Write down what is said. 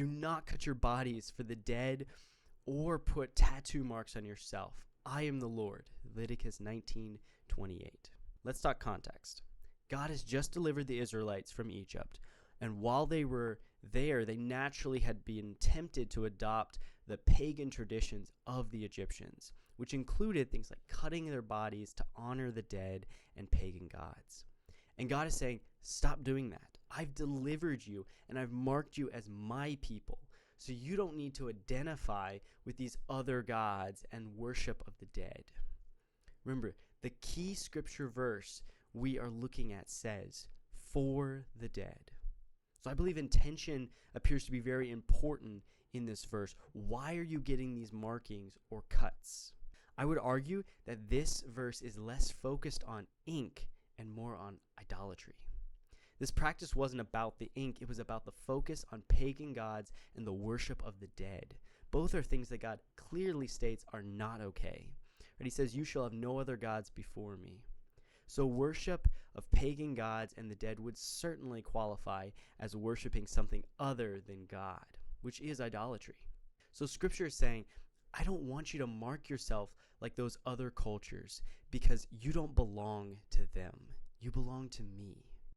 Do not cut your bodies for the dead or put tattoo marks on yourself. I am the Lord. Leviticus 19:28. Let's talk context. God has just delivered the Israelites from Egypt, and while they were there, they naturally had been tempted to adopt the pagan traditions of the Egyptians, which included things like cutting their bodies to honor the dead and pagan gods. And God is saying, stop doing that. I've delivered you and I've marked you as my people. So you don't need to identify with these other gods and worship of the dead. Remember, the key scripture verse we are looking at says, for the dead. So I believe intention appears to be very important in this verse. Why are you getting these markings or cuts? I would argue that this verse is less focused on ink and more on idolatry. This practice wasn't about the ink, it was about the focus on pagan gods and the worship of the dead. Both are things that God clearly states are not okay. And he says, you shall have no other gods before me. So worship of pagan gods and the dead would certainly qualify as worshiping something other than God, which is idolatry. So scripture is saying, I don't want you to mark yourself like those other cultures because you don't belong to them. You belong to me.